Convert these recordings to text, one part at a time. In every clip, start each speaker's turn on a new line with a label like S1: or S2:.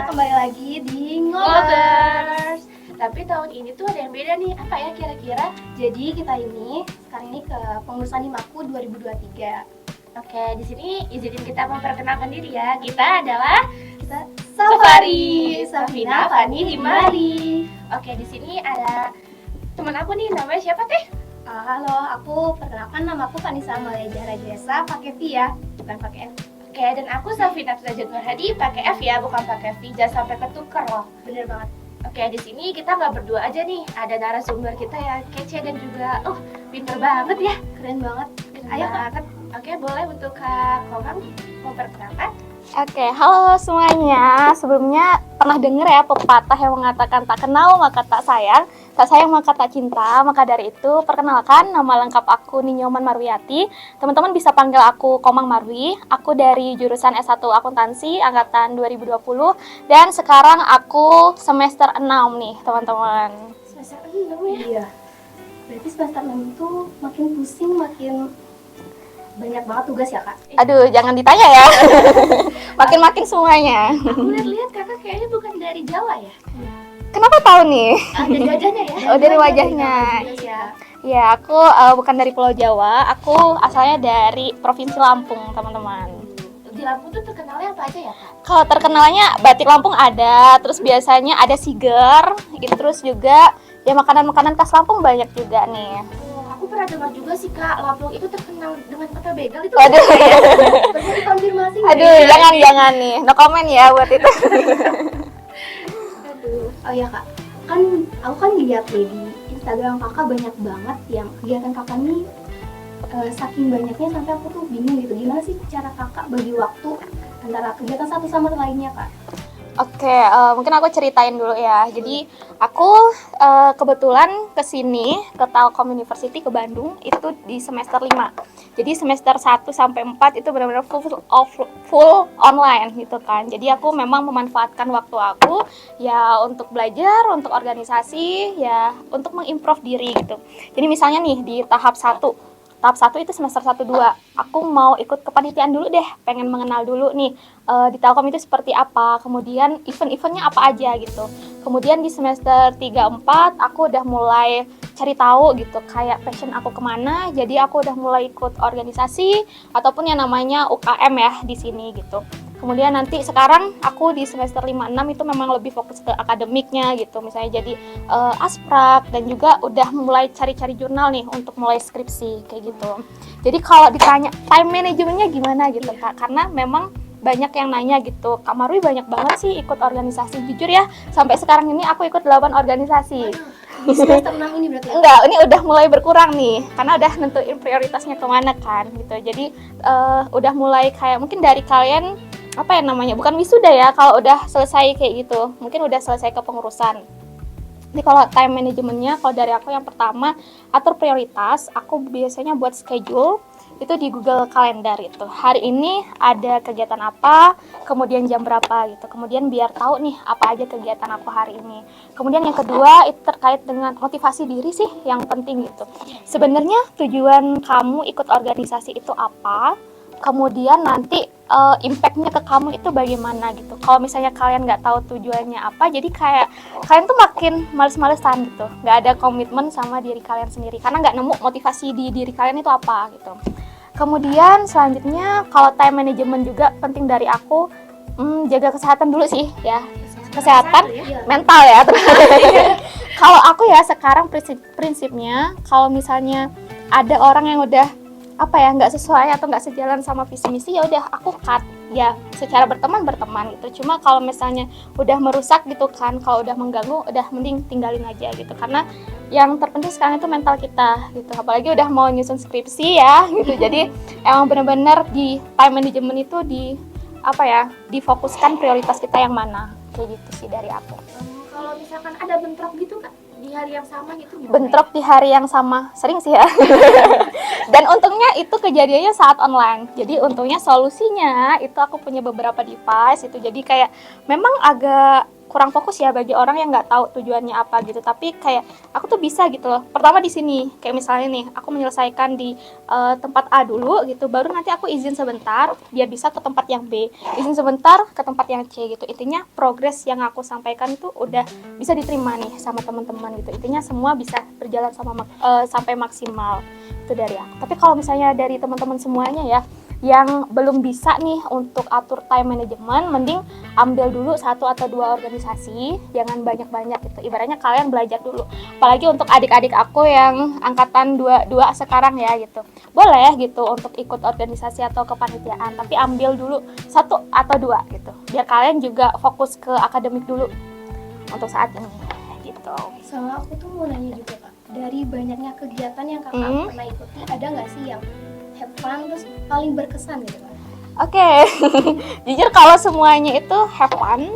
S1: kembali lagi di
S2: Ngobers. Tapi tahun ini tuh ada yang beda nih, apa ya kira-kira?
S1: Jadi kita ini sekarang ini ke pengurusan Himaku 2023.
S2: Oke, di sini izinin kita memperkenalkan diri ya. Kita adalah
S1: Kita
S2: Safari, Safina, Fani, Himari. Oke, di sini ada teman aku nih, namanya siapa teh?
S1: Halo, aku perkenalkan nama aku Vanessa Maleja Rajasa, pakai V ya, bukan pakai F.
S2: Oke, dan aku Safina Trajat Nurhadi, pakai F ya, bukan pakai V. Jangan sampai ketuker loh.
S1: Bener banget.
S2: Oke, di sini kita nggak berdua aja nih. Ada narasumber kita yang kece dan juga, pinter banget ya.
S1: Keren banget.
S2: Keren
S1: Ayo, Kak.
S2: banget. Oke, boleh untuk Kak Komang memperkenalkan?
S3: Oke, halo semuanya. Sebelumnya pernah dengar ya pepatah yang mengatakan tak kenal maka tak sayang maka tak cinta. Maka dari itu, perkenalkan nama lengkap aku Ninyoman Marwiati. Teman-teman bisa panggil aku Komang Marwi. Aku dari jurusan S1 Akuntansi angkatan 2020 dan sekarang aku semester 6 nih, teman-teman.
S1: Semester 6 ya? Iya. Berarti semester 6 itu makin pusing, makin banyak banget tugas ya, Kak?
S3: Aduh, jangan ditanya ya. Makin-makin semuanya.
S2: Aku lihat-lihat kakak kayaknya bukan dari Jawa ya?
S3: Kenapa tahu nih?
S2: Dari wajahnya ya?
S3: Oh, dari wajahnya.
S2: Iya.
S3: Ya, aku bukan dari Pulau Jawa, aku asalnya dari Provinsi Lampung, teman-teman.
S2: Di Lampung tuh terkenalnya apa aja ya, Kak?
S3: Kalau terkenalnya batik Lampung ada, terus biasanya ada siger, terus juga ya makanan-makanan khas Lampung banyak juga nih.
S2: Aku pernah dengar juga sih, Kak, Lampung itu terkenal dengan kota begal itu.
S3: Waduh,
S1: Perlu dikonfirmasi nggak?
S3: aduh, jangan nih, no comment ya buat itu.
S2: Aduh.
S1: Oh iya, Kak, kan aku kan lihat nih di Instagram kakak banyak banget yang kegiatan kakak nih, saking banyaknya sampai aku tuh bingung gitu, gimana sih cara kakak bagi waktu antara kegiatan satu sama lainnya, Kak?
S3: Oke, mungkin aku ceritain dulu ya. Jadi aku kebetulan kesini ke Telkom University ke Bandung itu di semester 5. Jadi semester 1 sampai 4 itu benar-benar full online gitu kan. Jadi aku memang memanfaatkan waktu aku ya untuk belajar, untuk organisasi, ya untuk mengimprove diri gitu. Jadi misalnya nih di tahap 1 itu semester 1-2, aku mau ikut kepanitiaan dulu deh, pengen mengenal dulu nih di Telkom itu seperti apa, kemudian event-eventnya apa aja gitu. Kemudian di semester 3-4 aku udah mulai cari tahu gitu, kayak passion aku kemana, jadi aku udah mulai ikut organisasi ataupun yang namanya UKM ya di sini gitu. Kemudian nanti sekarang aku di semester 5-6 itu memang lebih fokus ke akademiknya gitu, misalnya jadi asprak dan juga udah mulai cari-cari jurnal nih untuk mulai skripsi kayak gitu. Jadi kalau ditanya time managementnya gimana gitu Kak, karena memang banyak yang nanya gitu, Kak Marwi banyak banget sih ikut organisasi. Jujur ya, sampai sekarang ini aku ikut 8 organisasi.
S1: Di semester 6 ini berarti?
S3: Enggak, ini udah mulai berkurang nih, karena udah nentuin prioritasnya kemana kan gitu. Jadi udah mulai kayak mungkin dari kalian apa ya namanya, bukan wisuda ya kalau udah selesai kayak gitu, mungkin udah selesai kepengurusan. Jadi kalau time managementnya, kalau dari aku yang pertama atur prioritas, aku biasanya buat schedule itu di Google Calendar itu. Hari ini ada kegiatan apa, kemudian jam berapa gitu. Kemudian biar tahu nih apa aja kegiatan aku hari ini. Kemudian yang kedua itu terkait dengan motivasi diri sih yang penting gitu. Sebenarnya tujuan kamu ikut organisasi itu apa? Kemudian nanti impact-nya ke kamu itu bagaimana gitu. Kalau misalnya kalian nggak tahu tujuannya apa, jadi kayak kalian tuh makin males-malesan gitu, nggak ada komitmen sama diri kalian sendiri karena nggak nemu motivasi di diri kalian itu apa gitu. Kemudian selanjutnya kalau time management juga penting dari aku, jaga kesehatan dulu sih ya, kesehatan mental ya. Kalau aku ya sekarang prinsipnya kalau misalnya ada orang yang udah apa ya nggak sesuai atau nggak sejalan sama visi misi, ya udah aku cut ya, secara berteman gitu. Cuma kalau misalnya udah merusak gitu kan, kalau udah mengganggu, udah mending tinggalin aja gitu, karena yang terpenting sekarang itu mental kita gitu, apalagi udah mau nyusun skripsi ya gitu. Jadi emang bener-bener di time management itu difokuskan prioritas kita yang mana, kayak gitu sih dari aku.
S2: Kalau misalkan ada bentrok gitu, Kak, di hari yang sama gitu gimana?
S3: Bentrok di hari yang sama sering sih ya. Dan untungnya itu kejadiannya saat online. Jadi untungnya solusinya itu aku punya beberapa device itu, jadi kayak memang agak kurang fokus ya bagi orang yang nggak tahu tujuannya apa gitu. Tapi kayak aku tuh bisa gitu loh. Pertama di sini, kayak misalnya nih, aku menyelesaikan di tempat A dulu gitu, baru nanti aku izin sebentar biar bisa ke tempat yang B, izin sebentar ke tempat yang C gitu. Intinya progres yang aku sampaikan itu udah bisa diterima nih sama teman-teman gitu. Intinya semua bisa berjalan sampai maksimal itu dari aku. Tapi kalau misalnya dari teman-teman semuanya ya yang belum bisa nih untuk atur time management, mending ambil dulu 1 atau 2 organisasi, jangan banyak-banyak gitu. Ibaratnya kalian belajar dulu. Apalagi untuk adik-adik aku yang angkatan 22 sekarang ya gitu. Boleh gitu untuk ikut organisasi atau kepanitiaan, tapi ambil dulu 1 atau 2 gitu. Biar kalian juga fokus ke akademik dulu untuk saat ini gitu.
S1: Sama aku tuh mau nanya juga Kak, dari banyaknya kegiatan yang Kakak pernah ikuti, ada nggak sih yang have fun terus paling berkesan gitu Kak?
S3: Oke, jujur kalau semuanya itu have fun,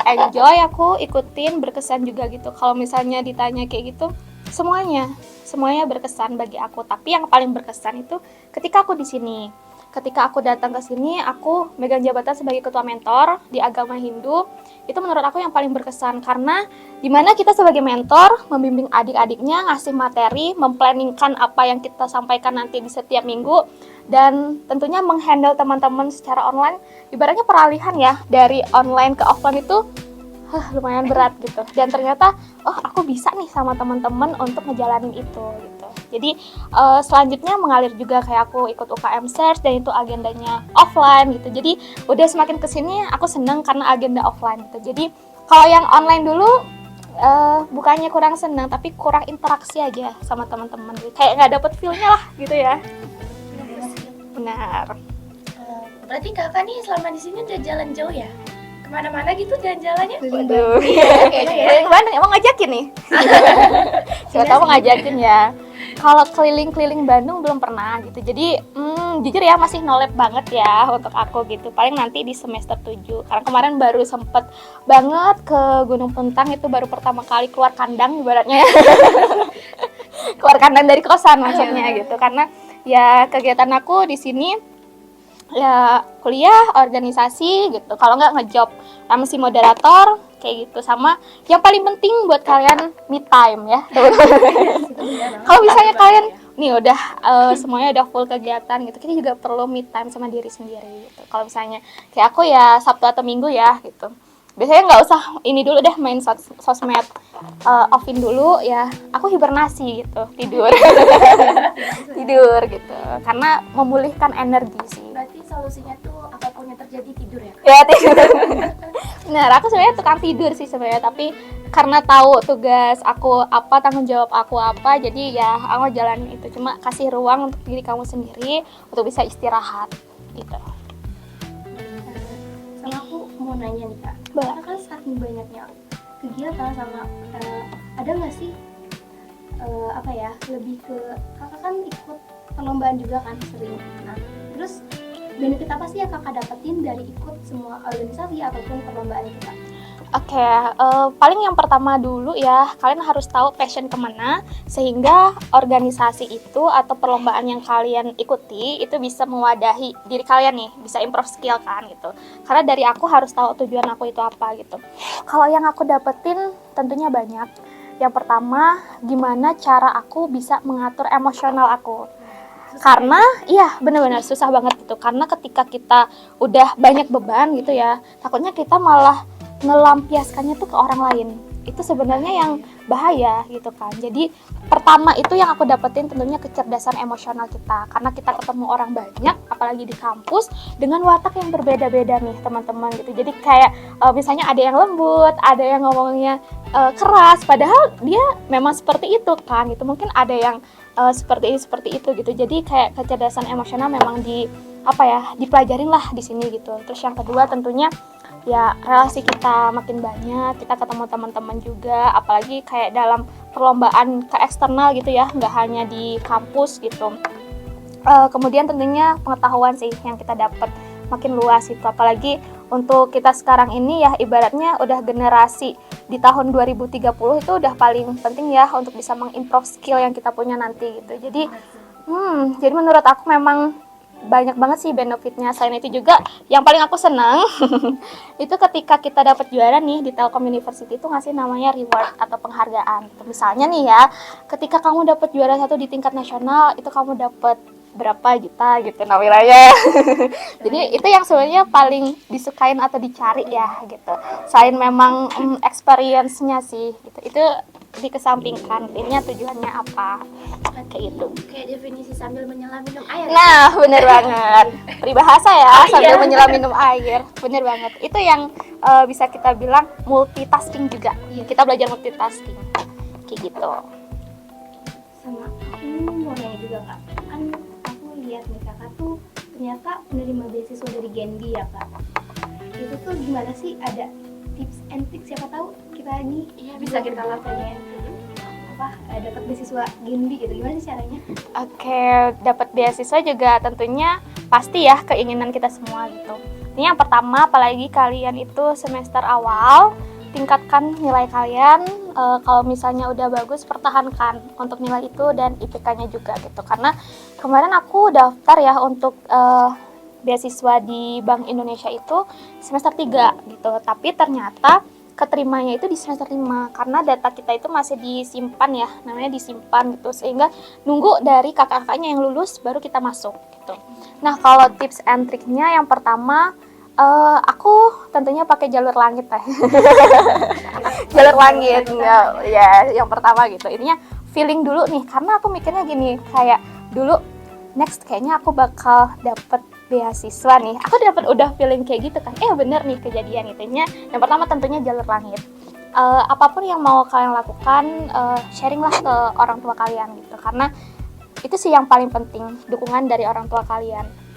S3: enjoy, aku ikutin, berkesan juga gitu. Kalau misalnya ditanya kayak gitu, semuanya berkesan bagi aku. Tapi yang paling berkesan itu ketika aku di sini. Ketika aku datang ke sini, aku megang jabatan sebagai ketua mentor di agama Hindu. Itu menurut aku yang paling berkesan karena dimana kita sebagai mentor membimbing adik-adiknya, ngasih materi, memplanningkan apa yang kita sampaikan nanti di setiap minggu, dan tentunya menghandle teman-teman secara online. Ibaratnya peralihan ya dari online ke offline itu lumayan berat gitu. Dan ternyata aku bisa nih sama teman-teman untuk ngejalanin itu gitu. Jadi selanjutnya mengalir juga, kayak aku ikut UKM Search dan itu agendanya offline gitu. Jadi udah semakin kesini aku seneng karena agenda offline gitu. Jadi kalau yang online dulu bukannya kurang senang, tapi kurang interaksi aja sama teman-teman gitu. Kayak nggak dapet feel-nya lah gitu ya. Benar.
S2: Berarti kakak nih selama di sini udah jalan jauh ya? Kemana-mana gitu jalan-jalannya?
S3: Waduh, keliling Bandung emang ngajakin nih? Siapa tahu ngajakin ya. Kalau keliling-keliling Bandung belum pernah gitu. Jadi jujur ya masih nolep banget ya untuk aku gitu. Paling nanti di semester 7. Karena kemarin baru sempet banget ke Gunung Puntang, itu baru pertama kali keluar kandang ibaratnya. Keluar kandang dari kosan maksudnya gitu. Karena ya kegiatan aku di sini ya kuliah, organisasi gitu. Kalau nggak ngejob MC moderator kayak gitu. Sama yang paling penting buat kalian me time ya. Kalau misalnya kalian nih udah semuanya udah full kegiatan gitu, kita juga perlu me time sama diri sendiri gitu. Kalau misalnya kayak aku ya Sabtu atau Minggu ya gitu, biasanya nggak usah ini dulu deh main sosmed, offin dulu ya, aku hibernasi gitu, tidur tidur gitu, karena memulihkan energi sih.
S2: Berarti solusinya tuh apapun yang terjadi tidur ya?
S3: Ya tidur. Benar, aku sebenarnya tukang tidur sih sebenarnya, tapi karena tahu tugas aku apa, tanggung jawab aku apa, jadi ya aku jalanin itu. Cuma kasih ruang untuk diri kamu sendiri untuk bisa istirahat gitu.
S1: Sama aku mau nanya nih Kak,
S3: Boleh.
S1: Kakak kan saking banyaknya kegiatan sama ada nggak sih lebih ke Kakak kan ikut perlombaan juga kan sering. Nah, terus benefit apa sih yang Kakak dapetin dari ikut semua organisasi ataupun perlombaan itu Kak?
S3: Oke, paling yang pertama dulu ya, kalian harus tahu passion kemana, sehingga organisasi itu atau perlombaan yang kalian ikuti itu bisa mewadahi diri kalian nih, bisa improve skill kan gitu. Karena dari aku harus tahu tujuan aku itu apa gitu. Kalau yang aku dapetin tentunya banyak. Yang pertama, gimana cara aku bisa mengatur emosional aku. Karena iya benar-benar susah banget gitu, karena ketika kita udah banyak beban gitu ya, takutnya kita malah ngelampiaskannya tuh ke orang lain. Itu sebenarnya yang bahaya gitu kan. Jadi pertama itu yang aku dapetin tentunya kecerdasan emosional kita, karena kita ketemu orang banyak apalagi di kampus dengan watak yang berbeda-beda nih teman-teman gitu. Jadi kayak misalnya ada yang lembut, ada yang ngomongnya keras, padahal dia memang seperti itu kan gitu. Mungkin ada yang seperti itu gitu. Jadi kayak kecerdasan emosional memang dipelajarin lah di sini gitu. Terus yang kedua tentunya ya relasi kita makin banyak, kita ketemu teman-teman juga, apalagi kayak dalam perlombaan ke eksternal gitu ya, nggak hanya di kampus gitu. Kemudian tentunya pengetahuan sih yang kita dapat makin luas itu, apalagi untuk kita sekarang ini ya ibaratnya udah generasi di tahun 2030 itu udah paling penting ya untuk bisa mengimprove skill yang kita punya nanti gitu. Jadi menurut aku memang banyak banget sih benefitnya. Selain itu juga yang paling aku senang itu ketika kita dapat juara nih di Telkom University itu ngasih namanya reward atau penghargaan. Misalnya nih ya, ketika kamu dapat juara 1 di tingkat nasional itu kamu dapat berapa juta gitu nah wilayah. Jadi itu yang sebenarnya paling disukain atau dicari ya gitu. Selain memang experience-nya sih gitu. Itu dikesampingkan ininya tujuannya apa kayak gitu.
S2: Kayak definisi sambil menyelam minum air.
S3: Nah, bener banget. Peribahasa ya, sambil
S2: Iya.
S3: menyelam minum air. Bener banget. Itu yang bisa kita bilang multitasking juga. Kita belajar multitasking. Kayak gitu.
S1: Sama aku mau nanya juga kak, kan aku lihat nih kakak tuh ternyata penerima beasiswa dari Genbi ya kak. Itu tuh gimana sih, ada tips and tricks, siapa tahu kita ini
S2: Iya, bisa kita lakukan.
S1: pengen apa dapat beasiswa Genbi gitu, gimana sih caranya?
S3: Oke, dapat beasiswa juga tentunya pasti ya keinginan kita semua gitu. Ini yang pertama, apalagi kalian itu semester awal, tingkatkan nilai kalian. Kalau misalnya udah bagus, pertahankan untuk nilai itu dan IPK-nya juga gitu. Karena kemarin aku daftar ya untuk beasiswa di Bank Indonesia itu semester 3 gitu. Tapi ternyata keterimanya itu di semester 5 karena data kita itu masih disimpan ya, namanya disimpan gitu. Sehingga nunggu dari kakak-kakaknya yang lulus baru kita masuk gitu. Nah, kalau tips and triknya yang pertama, aku tentunya pakai jalur langit ya. Jalur langit ya yang pertama gitu. Ininya feeling dulu nih, karena aku mikirnya gini, kayak dulu next kayaknya aku bakal dapet beasiswa nih. Aku udah feeling kayak gitu kan. Bener nih kejadian itunya. Yang pertama tentunya jalur langit. Apapun yang mau kalian lakukan, sharing lah ke orang tua kalian gitu. Karena itu sih yang paling penting, dukungan dari orang tua kalian.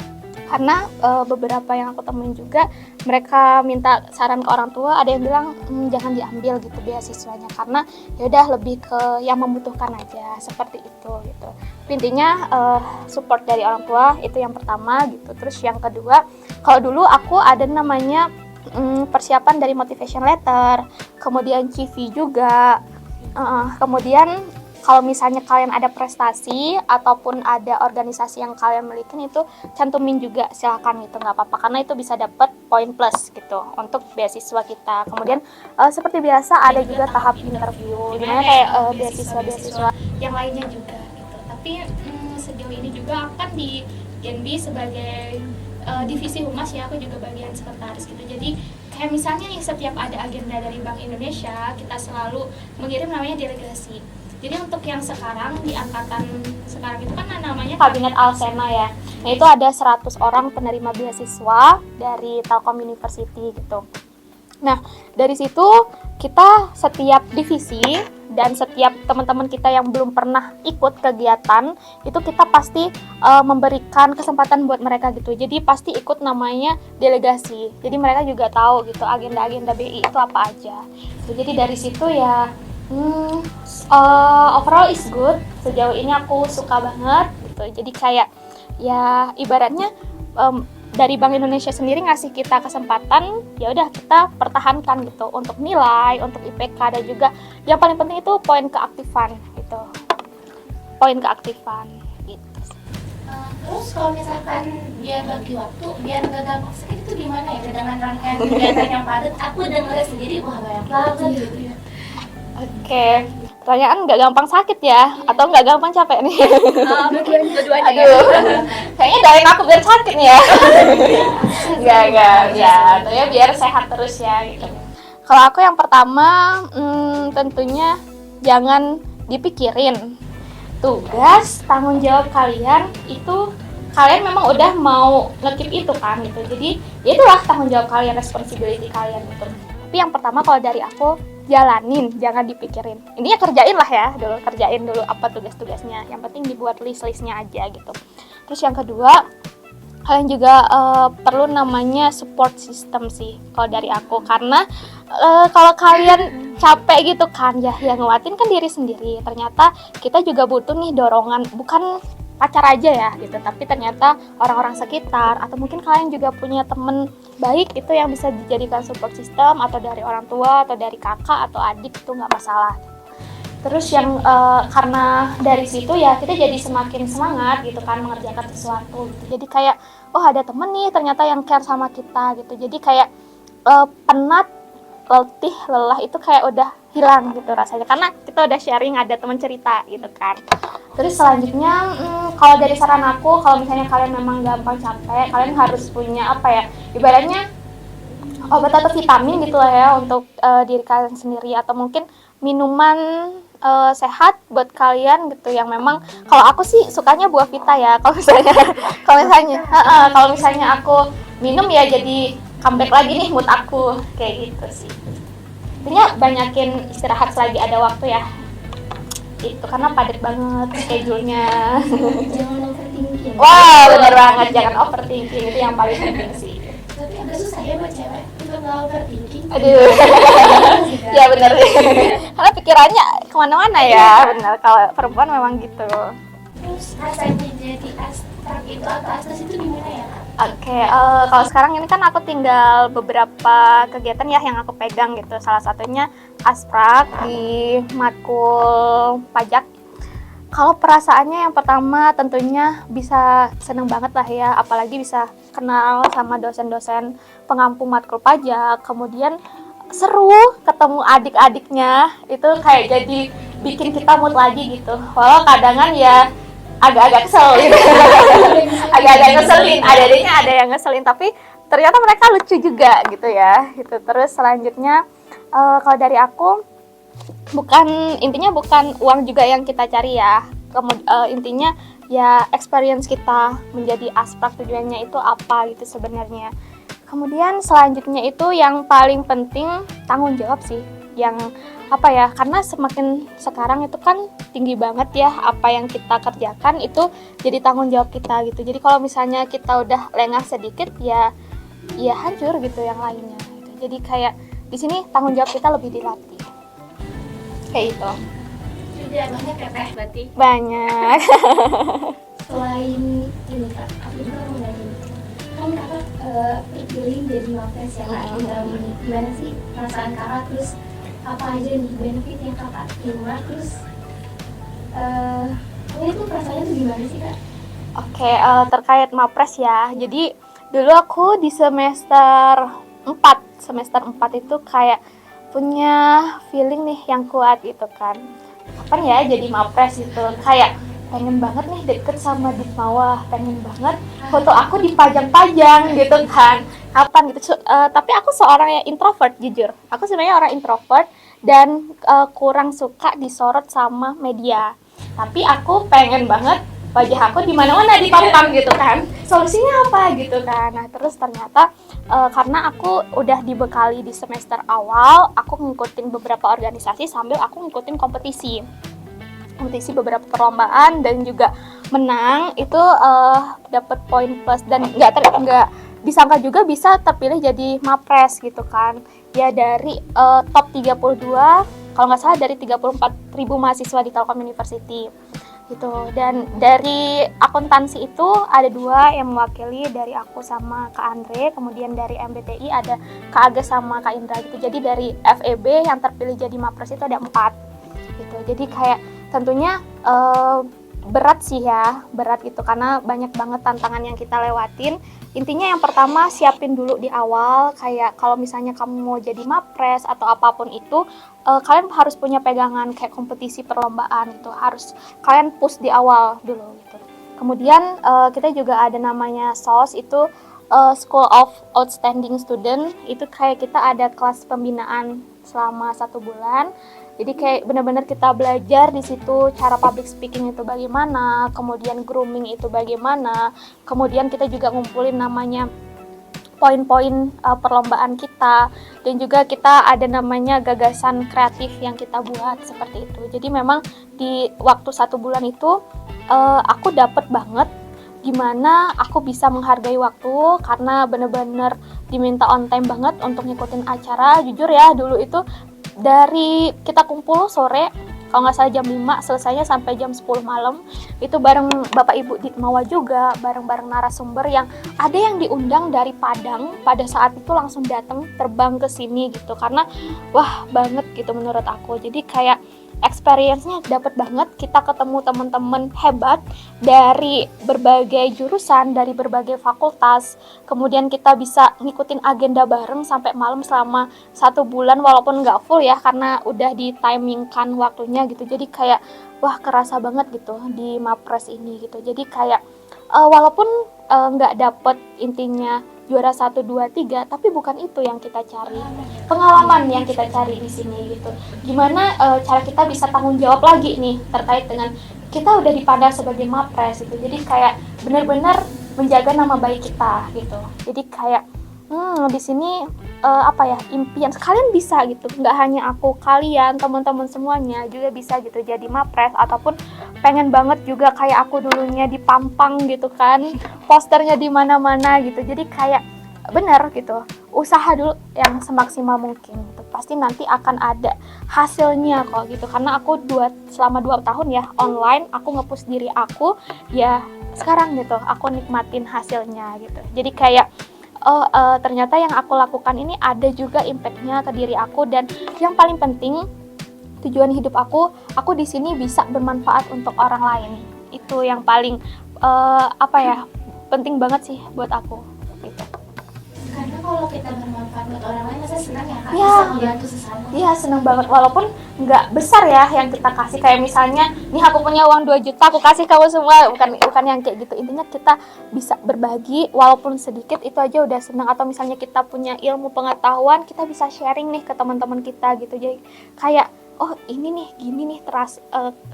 S3: Karena beberapa yang aku temuin juga, mereka minta saran ke orang tua, ada yang bilang jangan diambil gitu beasiswanya karena ya udah lebih ke yang membutuhkan aja, seperti itu gitu. Intinya support dari orang tua itu yang pertama gitu. Terus yang kedua, kalau dulu aku ada namanya persiapan dari motivation letter, kemudian CV juga, kemudian kalau misalnya kalian ada prestasi ataupun ada organisasi yang kalian miliki itu cantumin juga, silakan gitu, nggak apa-apa karena itu bisa dapat poin plus gitu untuk beasiswa kita. Kemudian seperti biasa ada juga tahap interview, dimana kayak beasiswa
S2: yang lainnya juga gitu. Tapi sejauh ini juga akan di Genbi sebagai divisi humas ya, aku juga bagian sekretaris gitu. Jadi kayak misalnya nih setiap ada agenda dari Bank Indonesia, kita selalu mengirim namanya delegasi. Jadi untuk yang sekarang di angkatan sekarang itu kan namanya
S3: Kabinet Alsena ya. Nah, itu ada 100 orang penerima beasiswa dari Telkom University gitu. Nah, dari situ kita setiap divisi dan setiap teman-teman kita yang belum pernah ikut kegiatan itu kita pasti memberikan kesempatan buat mereka gitu. Jadi pasti ikut namanya delegasi. Jadi mereka juga tahu gitu agenda-agenda BI itu apa aja. Jadi dari situ ya overall is good. Sejauh ini aku suka banget gitu. Jadi kayak ya ibaratnya dari Bank Indonesia sendiri ngasih kita kesempatan, ya udah kita pertahankan gitu untuk nilai, untuk IPK, dan juga yang paling penting itu poin keaktifan gitu. Poin keaktifan gitu.
S2: Terus kalau misalkan dia bagi waktu biar nggak gampang sakit itu gimana ya, dengan rangkaian kegiatan yang padat? Aku dengar sendiri wah banyak banget gitu ya.
S3: Oke, pertanyaan nggak gampang sakit ya, atau nggak gampang capek nih?
S2: Dua-duanya.
S3: Aduh, kayaknya doain aku biar sakit nih ya. Enggak, ya, tentunya biar sehat terus ya gitu. Kalau aku yang pertama, tentunya jangan dipikirin. Tugas, tanggung jawab kalian itu kalian memang udah mau ngekip itu kan gitu. Jadi, ya itulah tanggung jawab kalian, responsibility kalian gitu. Tapi yang pertama kalau dari aku, jalanin, jangan dipikirin. Ini ya kerjain lah ya, kerjain dulu apa tugas-tugasnya. Yang penting dibuat list-listnya aja gitu. Terus yang kedua, kalian juga perlu namanya support system sih kalau dari aku. Karena kalau kalian capek gitu kan, ya yang nguatin kan diri sendiri. Ternyata kita juga butuh nih dorongan, bukan pacar aja ya gitu, tapi ternyata orang-orang sekitar atau mungkin kalian juga punya temen baik itu yang bisa dijadikan support system, atau dari orang tua atau dari kakak atau adik, itu nggak masalah. Terus yang karena dari situ ya kita jadi semakin semangat gitu kan mengerjakan sesuatu gitu. Jadi kayak oh ada temen nih ternyata yang care sama kita gitu. Jadi kayak penat, letih, lelah itu kayak udah hilang gitu rasanya karena kita udah sharing, ada teman cerita gitu kan. Terus selanjutnya kalau dari saran aku, kalau misalnya kalian memang gampang capek, kalian harus punya apa ya, ibaratnya obat atau vitamin gitu lah ya untuk diri kalian sendiri, atau mungkin minuman sehat buat kalian gitu yang memang, kalau aku sih sukanya buah vita ya. Kalau misalnya aku minum ya jadi comeback lagi nih mood aku kayak gitu sih. Intinya banyakin istirahat selagi ada waktu ya. Itu karena padat banget schedule-nya.
S1: Jangan overthinking.
S3: Wah, benar banget, jangan overthinking, itu yang paling penting sih.
S1: Tapi agak susah ya buat cewek untuk nggak overthinking.
S3: Aduh. Ya benar. Karena pikirannya kemana-mana ya, benar. Kalau perempuan memang gitu.
S1: Terus rasanya jadi astrak itu atau astas itu gimana ya, Kak?
S3: Oke, kalau sekarang ini kan aku tinggal beberapa kegiatan ya yang aku pegang gitu. Salah satunya Asprak di matkul pajak. Kalau perasaannya yang pertama tentunya bisa seneng banget lah ya, apalagi bisa kenal sama dosen-dosen pengampu matkul pajak. Kemudian seru ketemu adik-adiknya, itu kayak jadi bikin kita mood lagi gitu. Walau kadangan ya agak-agak kesel gitu. Agak-agak ngeselin, ada yang ngeselin, tapi ternyata mereka lucu juga gitu ya gitu. Terus selanjutnya kalau dari aku, intinya bukan uang juga yang kita cari ya. Intinya ya experience kita menjadi asprak, tujuannya itu apa gitu sebenarnya. Kemudian selanjutnya itu yang paling penting tanggung jawab sih, yang apa ya, karena semakin sekarang itu kan tinggi banget ya, apa yang kita kerjakan itu jadi tanggung jawab kita gitu. Jadi kalau misalnya kita udah lengah sedikit ya hancur gitu yang lainnya gitu. Jadi kayak di sini tanggung jawab kita lebih dilatih kayak itu.
S1: Sudah banyak ya, Teh, berarti.
S3: Banyak.
S1: Selain ini, Kak, aku juga mau nanya, kan Kakak terpilih jadi Mapres ya, Kak. Gimana sih perasaan Kakak, terus apa aja nih benefit yang Kakak terima, terus itu perasaannya tuh gimana sih, Kak?
S3: Oke, terkait Mapres ya. Jadi dulu aku di semester 4 itu kayak punya feeling nih yang kuat gitu kan. Kapan ya jadi Mapres itu, kayak pengen banget nih deket sama Ditmawah, pengen banget foto aku dipajang-pajang gitu kan. Kapan gitu. Tapi aku seorang yang introvert, jujur. Aku sebenarnya orang introvert dan kurang suka disorot sama media. Tapi aku pengen banget wajah aku di mana-mana dipampang gitu kan. Solusinya apa gitu kan. Nah, terus ternyata karena aku udah dibekali di semester awal, aku ngikutin beberapa organisasi sambil aku ngikutin kompetisi beberapa perlombaan dan juga menang. Itu dapat poin plus dan nggak disangka juga bisa terpilih jadi Mapres gitu kan. Ya dari top 32, kalau nggak salah dari 34.000 mahasiswa di Telkom University gitu. Dan dari akuntansi itu ada 2 yang mewakili, dari aku sama Kak Andre, kemudian dari MBTI ada Kak Aga sama Kak Indra gitu. Jadi dari FEB yang terpilih jadi Mapres itu ada 4 gitu. Jadi kayak tentunya berat sih ya, berat gitu karena banyak banget tantangan yang kita lewatin. Intinya yang pertama siapin dulu di awal, kayak kalau misalnya kamu mau jadi Mapres atau apapun itu, kalian harus punya pegangan kayak kompetisi perlombaan gitu, harus kalian push di awal dulu gitu. Kemudian kita juga ada namanya SOS, itu School of Outstanding Student, itu kayak kita ada kelas pembinaan selama 1 bulan. Jadi kayak benar-benar kita belajar di situ cara public speaking itu bagaimana, kemudian grooming itu bagaimana, kemudian kita juga ngumpulin namanya poin-poin perlombaan kita, dan juga kita ada namanya gagasan kreatif yang kita buat seperti itu. Jadi memang di waktu 1 bulan itu aku dapet banget gimana aku bisa menghargai waktu, karena benar-benar diminta on time banget untuk ngikutin acara. Jujur ya, dulu itu dari kita kumpul sore, kalau nggak salah jam 5, selesainya sampai jam 10 malam. Itu bareng Bapak Ibu Ditmawa juga, bareng-bareng narasumber yang ada yang diundang dari Padang, pada saat itu langsung datang terbang ke sini gitu, karena wah banget gitu menurut aku. Jadi kayak experience-nya dapat banget. Kita ketemu teman-teman hebat dari berbagai jurusan, dari berbagai fakultas. Kemudian kita bisa ngikutin agenda bareng sampai malam selama 1 bulan, walaupun nggak full ya karena udah di timingkan waktunya gitu. Jadi kayak wah kerasa banget gitu di Mapres ini gitu. Jadi kayak walaupun nggak dapet intinya juara 1, 2, 3, tapi bukan itu yang kita cari. Pengalaman yang kita cari di sini gitu. Gimana cara kita bisa tanggung jawab lagi nih terkait dengan kita udah dipandang sebagai Mapres gitu. Jadi kayak benar-benar menjaga nama baik kita gitu. Jadi kayak di sini impian kalian bisa gitu, nggak hanya aku, kalian teman-teman semuanya juga bisa gitu jadi Mapres, ataupun pengen banget juga kayak aku dulunya dipampang gitu kan, posternya di mana-mana gitu. Jadi kayak bener gitu, usaha dulu yang semaksimal mungkin gitu. Pasti nanti akan ada hasilnya kok gitu, karena aku selama 2 tahun ya online, aku nge-push diri aku ya, sekarang gitu aku nikmatin hasilnya gitu. Jadi kayak ternyata yang aku lakukan ini ada juga impact-nya ke diri aku, dan yang paling penting tujuan hidup aku di sini bisa bermanfaat untuk orang lain. Itu yang paling penting banget sih buat aku gitu.
S1: Karena kalau kita bermanfaat buat orang lain, saya senang ya Kak,
S3: Ya.
S1: bisa membantu sesama.
S3: Iya, seneng banget, walaupun nggak besar ya yang kita kasih, kayak misalnya nih aku punya uang 2 juta aku kasih kamu semua, bukan yang kayak gitu. Intinya kita bisa berbagi walaupun sedikit, itu aja udah seneng. Atau misalnya kita punya ilmu pengetahuan, kita bisa sharing nih ke teman-teman kita gitu. Jadi kayak oh ini nih gini nih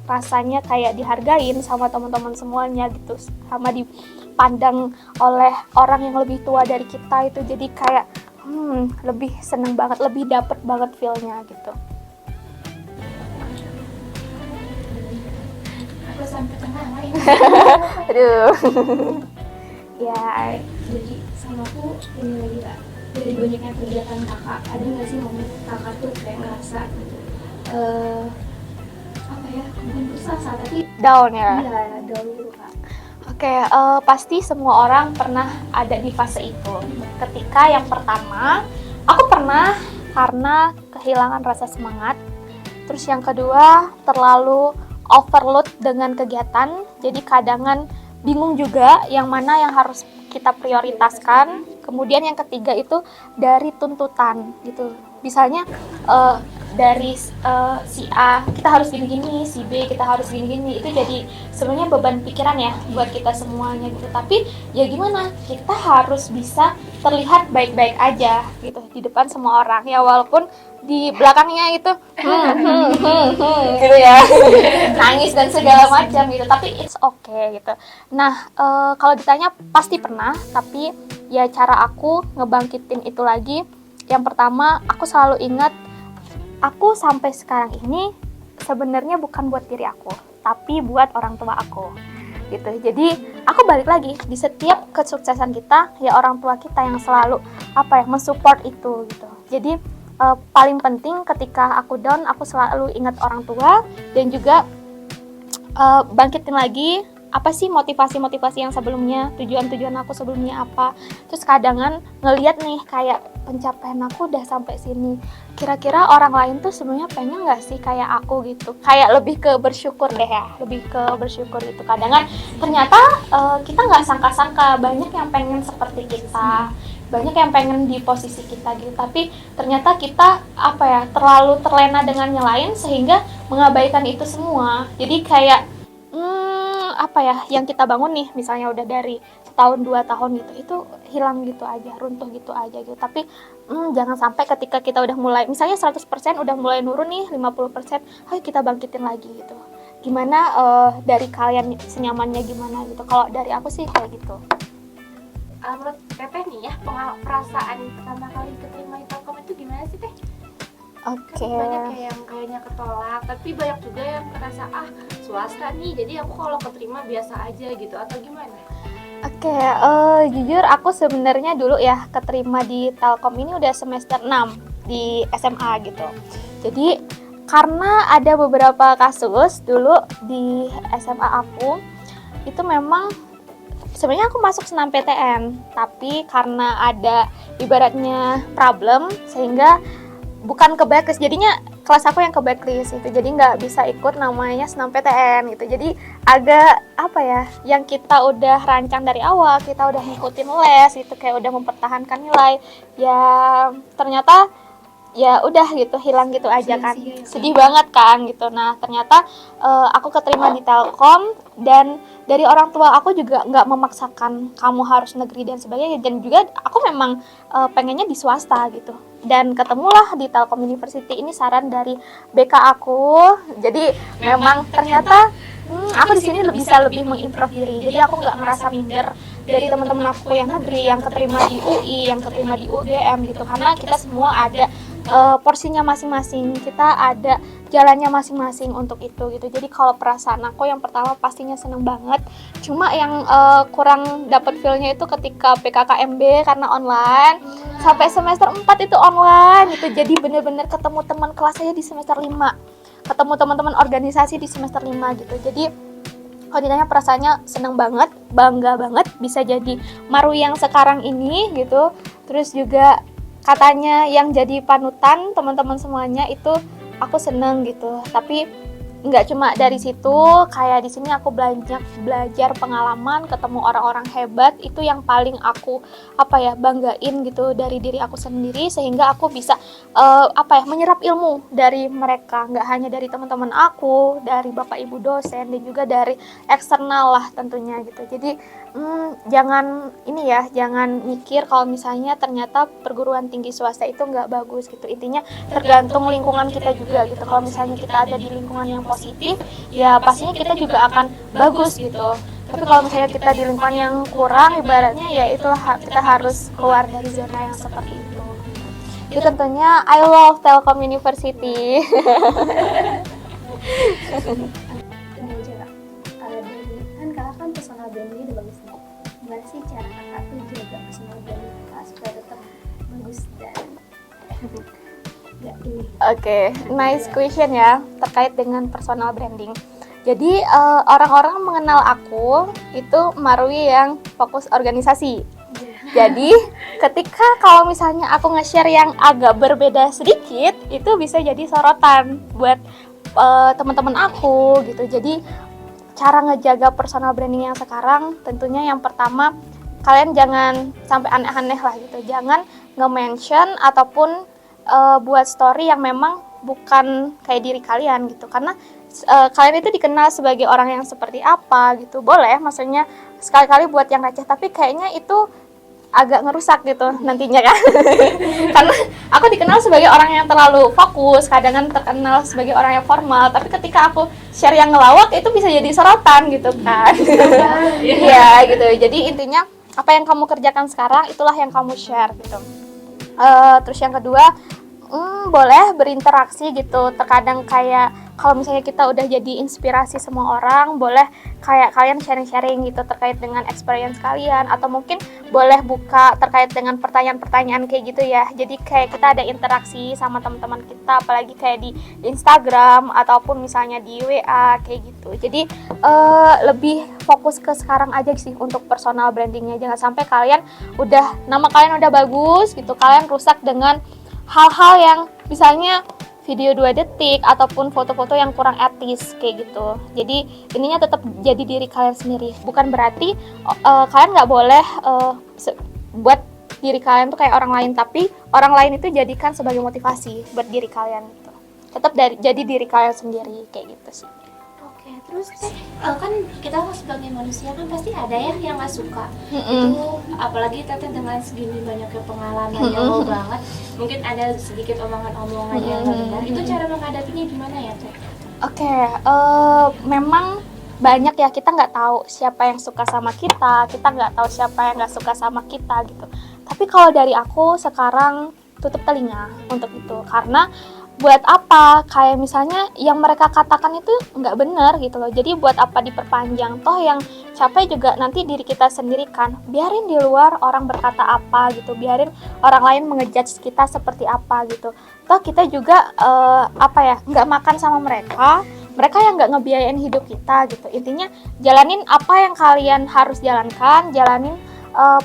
S3: rasanya kayak dihargain sama teman-teman semuanya gitu, sama dipandang oleh orang yang lebih tua dari kita itu. Jadi kayak lebih seneng banget, lebih dapet banget feel-nya gitu.
S1: Aku sampai tenang ini.
S3: Aduh. Ya,
S1: Jadi sama aku ini lagi Kak, dari banyaknya kegiatan kakak, ada nggak sih momen kakak tuh kayak ngerasa bukan bersalah tapi
S3: down ya.
S1: iya down gitu Kak.
S3: Oke, pasti semua orang pernah ada di fase itu. Ketika yang pertama, aku pernah karena kehilangan rasa semangat. Terus yang kedua, terlalu overload dengan kegiatan. Jadi kadangan bingung juga yang mana yang harus kita prioritaskan. Kemudian yang ketiga itu dari tuntutan gitu. Misalnya dari si A kita harus gini-gini, si B kita harus gini-gini, itu jadi sebenarnya beban pikiran ya buat kita semuanya gitu. Tapi ya gimana, kita harus bisa terlihat baik-baik aja gitu di depan semua orang ya, walaupun di belakangnya itu gitu ya nangis dan segala macam gitu, tapi it's okay gitu. Nah kalau ditanya pasti pernah, tapi ya cara aku ngebangkitin itu lagi, yang pertama aku selalu ingat, aku sampai sekarang ini sebenarnya bukan buat diri aku, tapi buat orang tua aku gitu. Jadi aku balik lagi, di setiap kesuksesan kita ya orang tua kita yang selalu mensupport itu gitu. Jadi paling penting ketika aku down, aku selalu ingat orang tua, dan juga bangkitin lagi apa sih motivasi yang sebelumnya, tujuan aku sebelumnya apa. Terus kadangan ngelihat nih kayak pencapaian aku udah sampai sini, kira-kira orang lain tuh sebenarnya pengen nggak sih kayak aku gitu. Kayak lebih ke bersyukur deh ya, lebih ke bersyukur gitu. Kadangan ternyata kita nggak sangka-sangka banyak yang pengen seperti kita, banyak yang pengen di posisi kita gitu, tapi ternyata kita terlalu terlena dengan yang lain sehingga mengabaikan itu semua. Jadi kayak yang kita bangun nih misalnya udah dari 1-2 tahun gitu, itu hilang gitu aja, runtuh gitu aja gitu. Tapi jangan sampai ketika kita udah mulai misalnya 100% udah mulai nurun nih, 50%, ayo kita bangkitin lagi gitu. Gimana dari kalian senyamannya gimana gitu. Kalau dari aku sih kayak gitu.
S4: Menurut Teteh nih ya, perasaan pertama kali keterima di Telkom itu gimana sih Teh?
S3: Oke.
S4: Kan banyak yang kayaknya ketolak, tapi banyak juga yang ngerasa swasta nih, jadi aku kalau keterima biasa aja gitu, atau gimana?
S3: Oke, jujur aku sebenarnya dulu ya keterima di Telkom ini udah semester 6 di SMA gitu. Jadi karena ada beberapa kasus dulu di SMA aku, itu memang sebenarnya aku masuk senam PTN, tapi karena ada ibaratnya problem sehingga bukan ke blacklist, jadinya kelas aku yang ke backlist gitu, jadi nggak bisa ikut namanya senam PTN gitu. Jadi agak apa ya, yang kita udah rancang dari awal, kita udah ngikutin les gitu, kayak udah mempertahankan nilai, ya ternyata ya udah gitu, hilang gitu aja kan.
S1: Sia-sia ya.
S3: Sedih banget kan gitu. Nah ternyata aku keterima di Telkom, dan dari orang tua aku juga nggak memaksakan kamu harus negeri dan sebagainya, dan juga aku memang pengennya di swasta gitu. Dan ketemulah di Telkom University ini saran dari BK aku. Jadi memang ternyata aku di sini bisa lebih mengimprove diri. Jadi aku nggak merasa minder dari teman-teman aku yang negeri, yang keterima di UI, yang keterima di UGM gitu, karena kita semua ada porsinya masing-masing, kita ada jalannya masing-masing untuk itu gitu. Jadi kalau perasaan aku yang pertama pastinya seneng banget, cuma yang kurang dapat feel-nya itu ketika PKKMB karena online, sampai semester 4 itu online gitu. Jadi bener-bener ketemu teman kelas saya di semester 5, ketemu teman-teman organisasi di semester 5 gitu. Jadi kalau ditanya perasaannya seneng banget, bangga banget bisa jadi Maru yang sekarang ini gitu. Terus juga katanya yang jadi panutan teman-teman semuanya itu aku seneng gitu. Tapi nggak cuma dari situ, kayak di sini aku belajar pengalaman, ketemu orang-orang hebat, itu yang paling aku banggain gitu dari diri aku sendiri, sehingga aku bisa menyerap ilmu dari mereka, nggak hanya dari teman-teman aku, dari bapak ibu dosen, dan juga dari eksternal lah tentunya gitu. Jadi jangan mikir kalau misalnya ternyata perguruan tinggi swasta itu nggak bagus gitu. Intinya tergantung lingkungan kita juga gitu. Kalau misalnya kita ada di lingkungan yang positif, ya pastinya kita juga akan bagus gitu. Tapi kalau misalnya kita di lingkungan yang kurang, ibaratnya ya itulah kita harus keluar dari zona yang seperti itu. Itu tentunya I love Telkom University.
S1: Ini aja Kak, dari kan kakak kan personal brandingnya udah bagus nih. Gimana sih cara kakak tuh jaga personal branding kakak supaya tetap bagus dan nggak ini?
S3: Oke, nice question ya terkait dengan personal branding. Jadi orang-orang mengenal aku itu Marwi yang fokus organisasi. Jadi ketika kalau misalnya aku nge-share yang agak berbeda sedikit, itu bisa jadi sorotan buat teman-teman aku gitu. Jadi cara ngejaga personal branding yang sekarang tentunya yang pertama, kalian jangan sampai aneh-aneh lah gitu. Jangan nge-mention ataupun buat story yang memang bukan kayak diri kalian gitu, karena kalian itu dikenal sebagai orang yang seperti apa gitu. Boleh maksudnya sekali-kali buat yang receh, tapi kayaknya itu agak ngerusak gitu nantinya kan. Karena aku dikenal sebagai orang yang terlalu fokus, kadang terkenal sebagai orang yang formal, tapi ketika aku share yang ngelawak itu bisa jadi sorotan gitu kan. Iya gitu. Jadi intinya apa yang kamu kerjakan sekarang itulah yang kamu share gitu. Terus yang kedua, boleh berinteraksi gitu. Terkadang kayak kalau misalnya kita udah jadi inspirasi semua orang, boleh kayak kalian sharing-sharing gitu terkait dengan experience kalian, atau mungkin boleh buka terkait dengan pertanyaan-pertanyaan kayak gitu ya. Jadi kayak kita ada interaksi sama teman-teman kita, apalagi kayak di Instagram ataupun misalnya di WA kayak gitu. Jadi lebih fokus ke sekarang aja sih untuk personal brandingnya. Jangan sampai nama kalian udah bagus gitu, kalian rusak dengan hal-hal yang misalnya video 2 detik ataupun foto-foto yang kurang etis kayak gitu. Jadi ininya tetap jadi diri kalian sendiri. Bukan berarti kalian nggak boleh buat diri kalian tuh kayak orang lain, tapi orang lain itu jadikan sebagai motivasi buat diri kalian gitu. Tetap jadi diri kalian sendiri kayak gitu sih.
S4: Oke, terus kan kita sebagai manusia kan pasti ada ya yang nggak suka. Itu apalagi teteh dengan segini banyaknya pengalaman yang wow banget, mungkin ada sedikit omongan-omongan yang nggak benar. Itu cara menghadapinya gimana ya teh?
S3: Oke, memang banyak ya, kita nggak tahu siapa yang suka sama kita nggak tahu siapa yang nggak suka sama kita gitu. Tapi kalau dari aku sekarang tutup telinga untuk itu, karena buat apa, kayak misalnya yang mereka katakan itu nggak benar gitu loh. Jadi buat apa diperpanjang, toh yang capek juga nanti diri kita sendiri kan. Biarin di luar orang berkata apa gitu, biarin orang lain mengejudge kita seperti apa gitu. Toh kita juga nggak makan sama mereka yang nggak ngebiayain hidup kita gitu. Intinya jalanin apa yang kalian harus jalankan, jalanin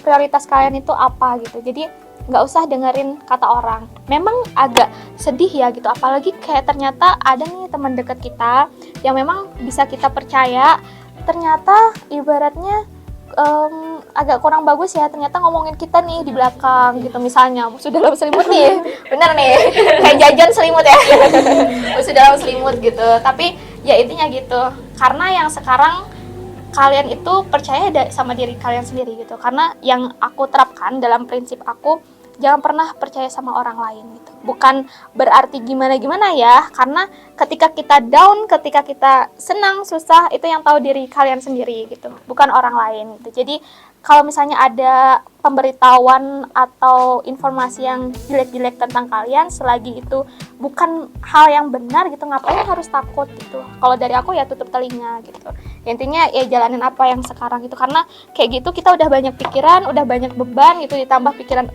S3: prioritas kalian itu apa gitu. Jadi nggak usah dengerin kata orang. Memang agak sedih ya gitu, apalagi kayak ternyata ada nih teman dekat kita yang memang bisa kita percaya, ternyata ibaratnya agak kurang bagus ya, ternyata ngomongin kita nih di belakang gitu, misalnya musuh dalam selimut nih, bener nih, kayak jajan selimut ya, musuh dalam selimut gitu. Tapi ya intinya gitu, karena yang sekarang kalian itu percaya sama diri kalian sendiri gitu, karena yang aku terapkan dalam prinsip aku, jangan pernah percaya sama orang lain gitu. Bukan berarti gimana-gimana ya, karena ketika kita down, ketika kita senang, susah, itu yang tahu diri kalian sendiri gitu, bukan orang lain gitu. Jadi kalau misalnya ada pemberitahuan atau informasi yang jelek-jelek tentang kalian, selagi itu bukan hal yang benar gitu, ngapain harus takut gitu. Kalau dari aku ya tutup telinga gitu. Intinya ya jalanin apa yang sekarang gitu, karena kayak gitu kita udah banyak pikiran, udah banyak beban gitu, ditambah pikiran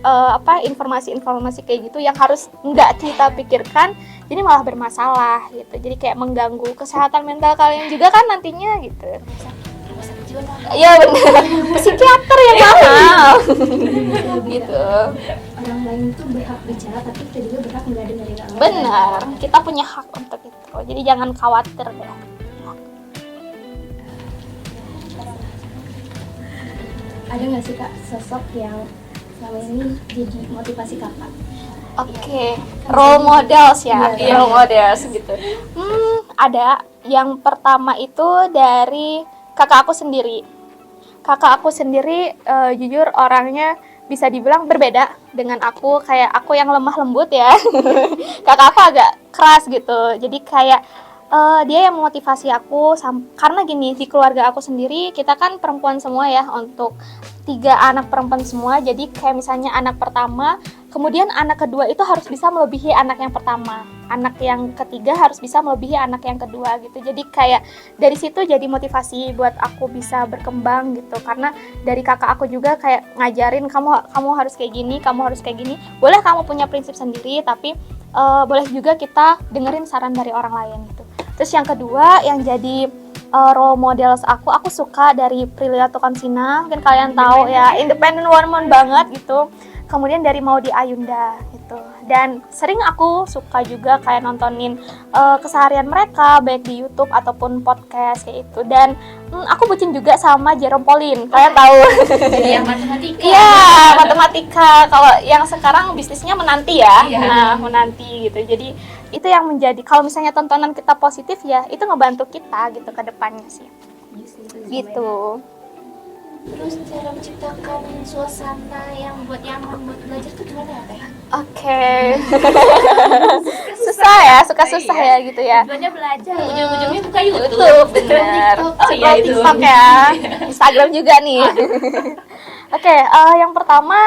S3: informasi-informasi kayak gitu yang harus nggak kita pikirkan, jadi malah bermasalah gitu. Jadi kayak mengganggu kesehatan mental kalian juga kan nantinya gitu. Iya benar, psikiater yang mahal gitu.
S1: Orang lain itu berhak bicara, tapi kita juga berhak nggak dengerin orang lain.
S3: Benar, kita punya hak untuk itu, jadi jangan khawatir deh.
S1: Ada nggak sih Kak sosok yang selama ini jadi motivasi Kakak?
S3: Oke, role models ya,
S1: Iya.
S3: role models gitu. Ada. Yang pertama itu dari kakak aku sendiri. Kakak aku sendiri jujur orangnya bisa dibilang berbeda dengan aku, kayak aku yang lemah lembut ya. Kakak aku agak keras gitu. Jadi kayak dia yang memotivasi aku karena gini, di keluarga aku sendiri kita kan perempuan semua ya, untuk 3 anak perempuan semua. Jadi kayak misalnya anak pertama, kemudian anak kedua itu harus bisa melebihi anak yang pertama, anak yang ketiga harus bisa melebihi anak yang kedua gitu. Jadi kayak dari situ jadi motivasi buat aku bisa berkembang gitu, karena dari kakak aku juga kayak ngajarin, kamu harus kayak gini, kamu harus kayak gini. Boleh kamu punya prinsip sendiri, tapi boleh juga kita dengerin saran dari orang lain gitu. Terus yang kedua yang jadi role models aku suka dari Prilly Latuconsina, mungkin kalian tahu ya, independent woman banget gitu. Kemudian dari Maudy Ayunda gitu. Dan sering aku suka juga kayak nontonin keseharian mereka baik di YouTube ataupun podcast kayak itu. Dan aku bucin juga sama Jerome Pauline, kalian tahu.
S4: Jadi yang matematika.
S3: Iya, matematika. Kalau yang sekarang bisnisnya menanti ya.
S4: Iya.
S3: Nah, menanti gitu. Jadi itu yang menjadi, kalau misalnya tontonan kita positif ya, itu ngebantu kita gitu ke depannya sih. Gitu.
S4: Terus cara menciptakan suasana yang buat nyaman buat belajar tuh gimana ya Teh?
S3: Oke. Susah ya, suka susah ya gitu ya.
S4: Tujuannya belajar, ujung-ujungnya buka YouTube.
S3: YouTube, bener.
S4: Oh iya
S3: Scroll
S4: itu.
S3: TikTok ya, Instagram juga nih. Oke, yang pertama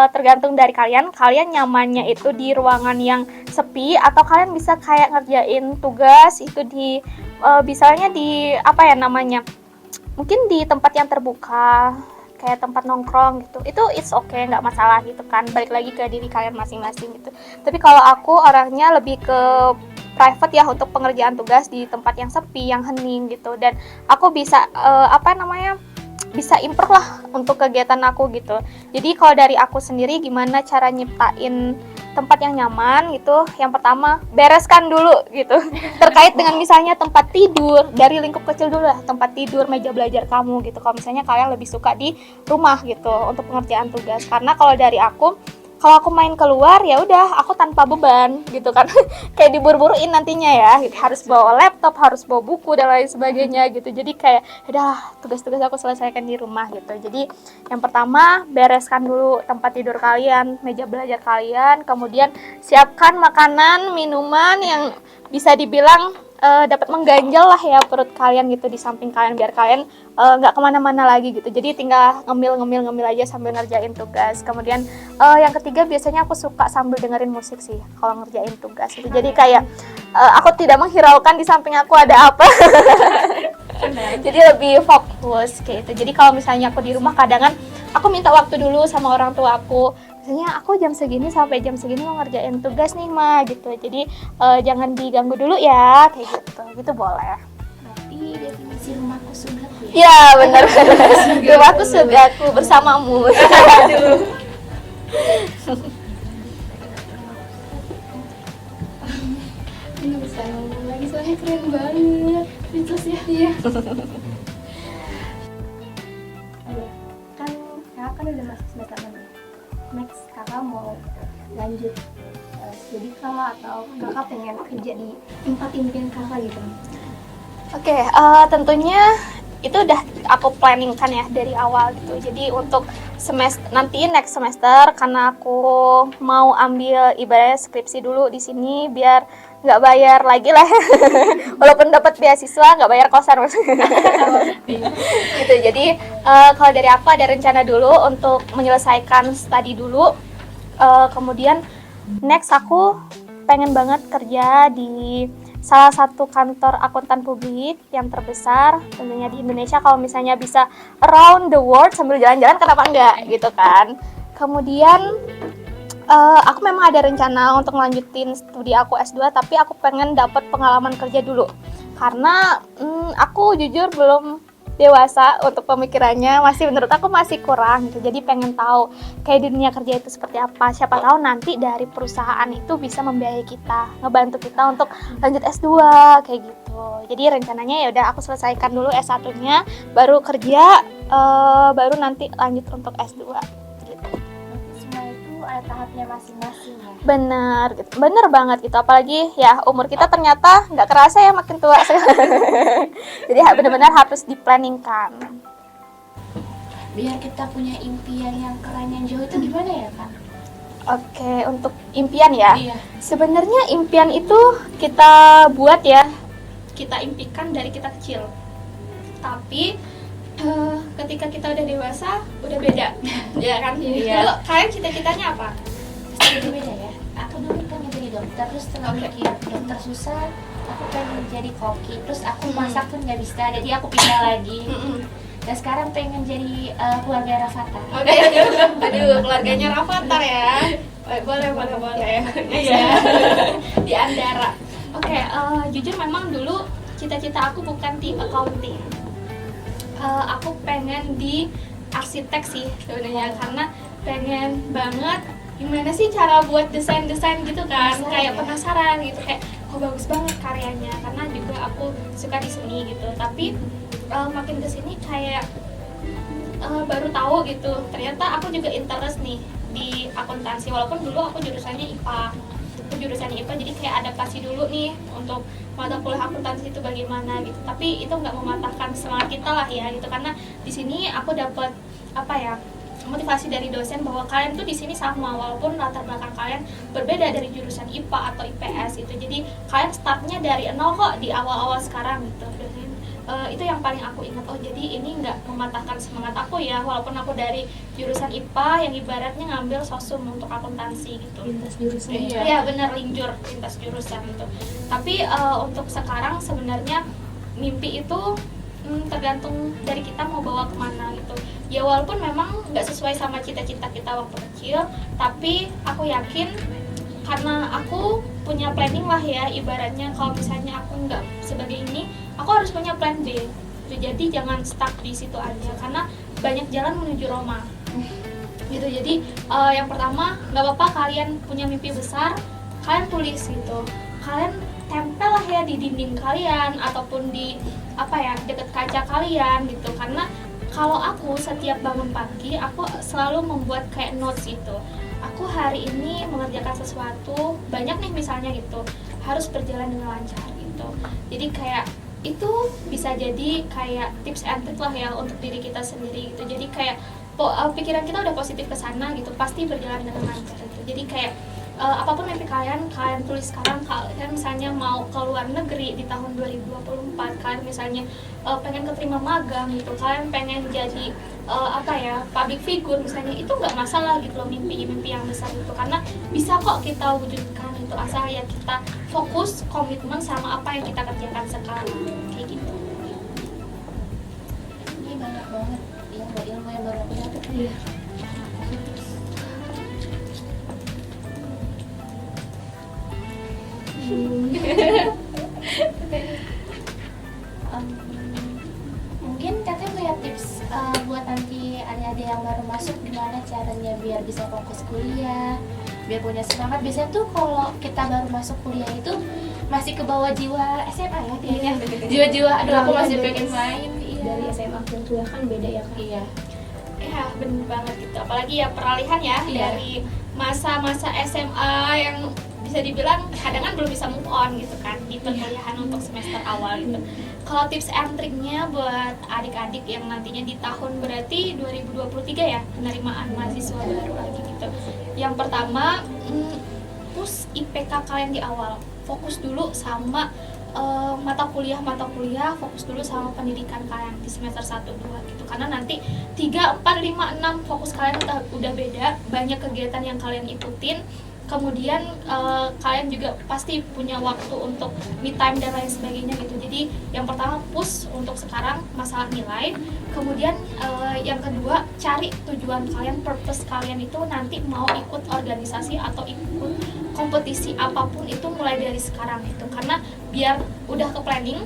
S3: tergantung dari kalian nyamannya itu di ruangan yang sepi, atau kalian bisa kayak ngerjain tugas itu di misalnya di apa ya namanya, mungkin di tempat yang terbuka kayak tempat nongkrong gitu, itu it's okay, nggak masalah gitu kan, balik lagi ke diri kalian masing-masing gitu. Tapi kalau aku orangnya lebih ke private ya untuk pengerjaan tugas di tempat yang sepi, yang hening gitu, dan aku bisa bisa improve lah untuk kegiatan aku gitu. Jadi kalau dari aku sendiri gimana cara nyiptain tempat yang nyaman gitu, yang pertama bereskan dulu gitu. Terkait dengan misalnya tempat tidur, dari lingkup kecil dulu lah, tempat tidur, meja belajar kamu gitu. Kalau misalnya kalian lebih suka di rumah gitu untuk pengerjaan tugas, karena kalau dari aku, kalau aku main keluar ya udah aku tanpa beban gitu kan. Kayak diburu-buruin nantinya ya, harus bawa laptop, harus bawa buku dan lain sebagainya gitu. Jadi kayak udah tugas-tugas aku selesaikan di rumah gitu. Jadi yang pertama bereskan dulu tempat tidur kalian, meja belajar kalian, kemudian siapkan makanan, minuman yang bisa dibilang dapat mengganjal lah ya perut kalian gitu di samping kalian, biar kalian nggak kemana-mana lagi gitu. Jadi tinggal ngemil aja sambil ngerjain tugas. Kemudian yang ketiga biasanya aku suka sambil dengerin musik sih kalau ngerjain tugas itu. Jadi kayak aku tidak menghiraukan di samping aku ada apa. Jadi lebih fokus kayak itu. Jadi kalau misalnya aku di rumah, kadang aku minta waktu dulu sama orang tua aku. Misalnya aku jam segini sampai jam segini mau ngerjain tugas nih Ma gitu. Jadi jangan diganggu dulu ya kayak gitu boleh.
S4: Berarti definisi rumahku surgaku ya?
S3: Iya benar. Rumahku surgaku bersamamu.
S2: Nggak bisa ngomong lagi soalnya keren banget mitosnya. Iya.
S1: Ayo, kan kakak kan udah masuk semester 6 ya. Next kakak mau lanjut studi kah atau kakak pengen kerja di tempat impian kakak gitu?
S3: Oke, tentunya itu udah aku planning kan ya dari awal gitu. Jadi untuk next semester karena aku mau ambil ibaratnya skripsi dulu di sini biar nggak bayar lagi lah. Walaupun dapat beasiswa nggak bayar kosan maksudnya. Gitu. Jadi kalau dari aku ada rencana dulu untuk menyelesaikan studi dulu. Kemudian next aku pengen banget kerja di salah satu kantor akuntan publik yang terbesar tentunya di Indonesia. Kalau misalnya bisa around the world sambil jalan-jalan kenapa enggak gitu kan. Kemudian aku memang ada rencana untuk melanjutin studi aku S2 tapi aku pengen dapat pengalaman kerja dulu karena aku jujur belum dewasa untuk pemikirannya, menurut aku masih kurang gitu. Jadi pengen tahu kayak dunia kerja itu seperti apa. Siapa tahu nanti dari perusahaan itu bisa membiayai kita, ngebantu kita untuk lanjut S2 kayak gitu. Jadi rencananya ya udah aku selesaikan dulu S1-nya, baru kerja, baru nanti lanjut untuk S2 gitu.
S4: Semua itu ada tahapnya masing-masing ya.
S3: Bener gitu. Bener banget gitu, apalagi ya umur kita ternyata nggak kerasa ya makin tua. Jadi benar-benar harus diplanningkan.
S4: Biar kita punya impian yang keren yang jauh itu gimana ya Kak?
S3: Oke, untuk impian ya.
S4: Iya.
S3: Sebenarnya impian itu kita buat ya,
S2: Kita impikan dari kita kecil. Tapi ketika kita udah dewasa udah beda. Ya kan?
S3: Iya.
S2: Dulu kalian cita-citanya apa?
S4: Pasti beda ya. Aku dulu pengen jadi dokter, terus setelah mikir dokter susah, aku pengen jadi koki, terus aku masak pun nggak bisa, jadi aku pindah lagi. Dan sekarang pengen jadi keluarga Rafathar.
S2: Oke, aduh, keluarganya Rafathar ya. Boleh. Iya. Di Andara. Oke, jujur memang dulu cita-cita aku bukan di accounting. Aku pengen di arsitek sih sebenarnya karena pengen banget gimana sih cara buat desain-desain gitu kan, kayak penasaran gitu, kayak bagus banget karyanya karena juga aku suka di seni gitu. Tapi makin kesini kayak baru tahu gitu ternyata aku juga interest nih di akuntansi, walaupun dulu aku jurusannya IPA. Jadi kayak adaptasi dulu nih untuk mata kuliah akuntansi itu bagaimana gitu. Tapi itu nggak mematahkan semangat kita lah ya gitu, karena di sini aku dapat motivasi dari dosen bahwa kalian tuh di sini sama walaupun latar belakang kalian berbeda dari jurusan IPA atau IPS gitu. Jadi kalian startnya dari nol kok di awal-awal sekarang gitu. Itu yang paling aku ingat. Oh jadi ini nggak mematahkan semangat aku ya, walaupun aku dari jurusan IPA yang ibaratnya ngambil sosum untuk akuntansi gitu.
S1: Lintas jurusan.
S2: Iya benar, linjur lintas jurusan gitu. Tapi untuk sekarang sebenarnya mimpi itu tergantung dari kita mau bawa kemana gitu. Ya walaupun memang nggak sesuai sama cita-cita kita waktu kecil, tapi aku yakin karena aku punya planning lah ya, ibaratnya kalau misalnya aku nggak sebagai ini, aku harus punya plan B. Jadi jangan stuck di situ aja karena banyak jalan menuju Roma. Gitu. Jadi yang pertama nggak apa-apa kalian punya mimpi besar, kalian tulis gitu. Kalian tempel lah ya di dinding kalian ataupun di dekat kaca kalian gitu. Karena kalau aku setiap bangun pagi aku selalu membuat kayak notes gitu. Aku hari ini mengerjakan sesuatu banyak nih misalnya gitu, harus berjalan dengan lancar gitu. Jadi kayak itu bisa jadi kayak tips and trick lah ya untuk diri kita sendiri gitu. Jadi kayak pikiran kita udah positif ke sana gitu, pasti berjalan dengan lancar gitu. Jadi kayak apapun mimpi kalian tulis sekarang. Kalian misalnya mau ke luar negeri di tahun 2024, kalian misalnya pengen keterima magang gitu, kalian pengen jadi public figure misalnya, itu nggak masalah gitu loh, mimpi yang besar itu karena bisa kok kita wujudkan itu asal ya kita fokus komitmen sama apa yang kita kerjakan sekarang kayak gitu.
S4: Ini banyak banget ilmu yang baru aku dapat.
S1: Iya.
S4: Mungkin Teteh punya tips buat nanti adik-adik yang baru masuk gimana caranya biar biar bisa fokus kuliah, biar punya semangat. Biasanya tuh kalau kita baru masuk kuliah itu masih ke bawah jiwa SMA ya kayaknya. Jiwa-jiwa aduh aku masih pengen main.
S1: Dari SMA ke kuliah kan beda ya Kak.
S4: Iya.
S2: Ya bener banget gitu, apalagi ya peralihan ya dari masa-masa SMA yang bisa dibilang kadang kan belum bisa move on gitu kan di perkuliahan untuk semester awal gitu. Kalau tips and triknya buat adik-adik yang nantinya di tahun berarti 2023 ya penerimaan mahasiswa baru lagi gitu. Yang pertama, push IPK kalian di awal, fokus dulu sama mata kuliah, fokus dulu sama pendidikan kalian di semester 1, 2 gitu. Karena nanti 3, 4, 5, 6 fokus kalian udah beda, banyak kegiatan yang kalian ikutin. Kemudian kalian juga pasti punya waktu untuk me time dan lain sebagainya gitu. Jadi yang pertama push untuk sekarang masalah nilai. Kemudian yang kedua cari tujuan kalian, purpose kalian itu nanti mau ikut organisasi atau ikut kompetisi apapun itu mulai dari sekarang itu. Karena biar udah ke planning,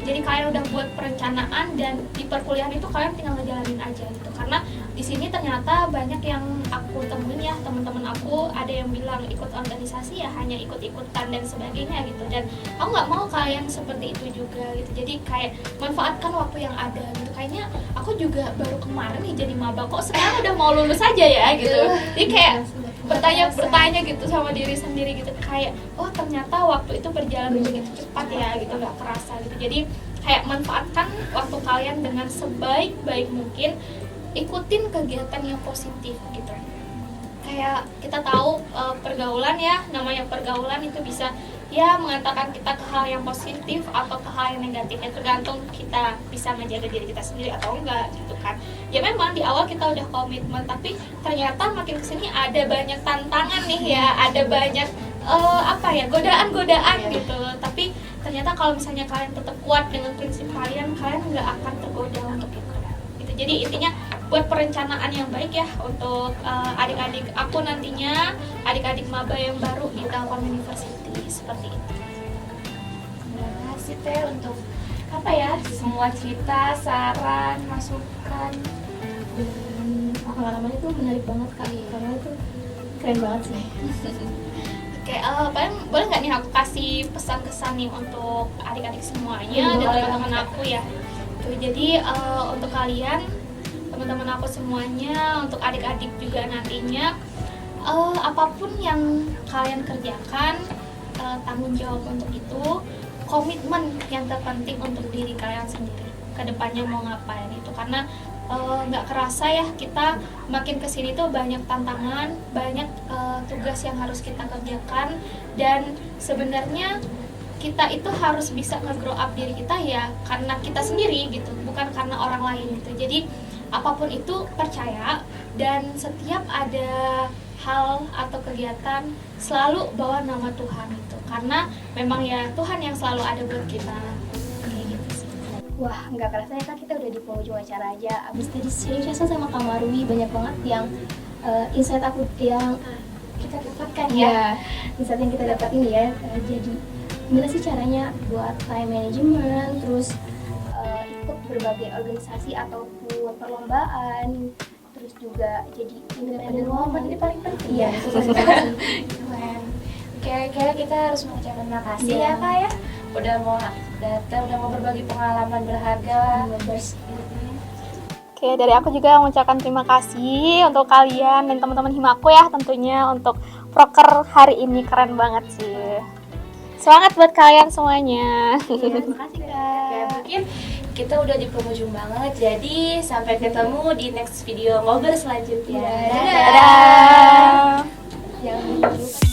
S2: jadi kalian udah buat perencanaan dan di perkuliahan itu kalian tinggal ngejalanin aja gitu. Karena di sini ternyata banyak yang aku temuin ya, teman-teman aku ada yang bilang ikut organisasi ya hanya ikut-ikutan dan sebagainya gitu. Dan aku nggak mau kalian seperti itu juga gitu. Jadi kayak manfaatkan waktu yang ada gitu. Kayaknya aku juga baru kemarin nih jadi maba, kok sekarang udah mau lulus aja ya gitu. Jadi kayak bertanya gitu sama diri sendiri gitu, kayak oh ternyata waktu itu berjalan begitu cepat ya gitu, nggak kerasa gitu. Jadi kayak manfaatkan waktu kalian dengan sebaik-baik mungkin, ikutin kegiatan yang positif gitu. Kayak kita tahu pergaulan ya, namanya pergaulan itu bisa ya mengantarkan kita ke hal yang positif atau ke hal yang negatif, ya tergantung kita bisa menjaga diri kita sendiri atau enggak gitu kan. Ya memang di awal kita udah komitmen, tapi ternyata makin kesini ada banyak tantangan nih ya, ada banyak godaan-godaan gitu. Tapi ternyata kalau misalnya kalian tetap kuat dengan prinsip kalian nggak akan tergoda untuk itu gitu. Jadi intinya buat perencanaan yang baik ya untuk adik-adik aku nantinya, adik-adik maba yang baru di Telkom University seperti itu.
S4: Terima kasih Teh untuk semua cerita, saran, masukan.
S1: Pengalaman itu menarik banget Kak, karena itu keren banget sih.
S2: Oke, paling boleh nggak nih aku kasih pesan-kesan nih untuk adik-adik semuanya dan teman-teman aku ya. Tuh, jadi untuk kalian, teman-teman aku semuanya, untuk adik-adik juga nantinya, apapun yang kalian kerjakan, tanggung jawab untuk itu, komitmen yang terpenting untuk diri kalian sendiri. Kedepannya mau ngapain itu, karena nggak kerasa ya kita makin kesini tuh banyak tantangan, banyak tugas yang harus kita kerjakan, dan sebenarnya kita itu harus bisa nge-grow up diri kita ya karena kita sendiri gitu, bukan karena orang lain gitu. Jadi apapun itu percaya, dan setiap ada hal atau kegiatan selalu bawa nama Tuhan itu, karena memang ya Tuhan yang selalu ada buat kita. Kayak gitu sih.
S1: Wah, nggak kerasa ya Kak, kita udah di penghujung acara aja. Abis tadi sharing sama Kak Marwi, banyak banget yang insight aku yang
S4: Kita dapatkan ya.
S1: insight yang kita dapatin ya. Jadi gimana sih caranya buat time management, terus ikut berbagai organisasi ataupun perlombaan, terus juga jadi independent woman, ini paling penting ya.
S4: Keren. Kira-kira kita harus mengucapkan makasih ya Kak ya. Udah mau datang, udah mau berbagi pengalaman berharga.
S3: Oke, dari aku juga mengucapkan terima kasih untuk kalian dan teman-teman Himaku ya, tentunya untuk proker hari ini keren banget sih. Semangat buat kalian semuanya.
S1: Terima kasih Kak.
S4: Ya, mungkin kita udah di penghujung banget, jadi sampai ketemu di next video ngobrol selanjutnya.
S3: Dadah.
S1: Jangan lupa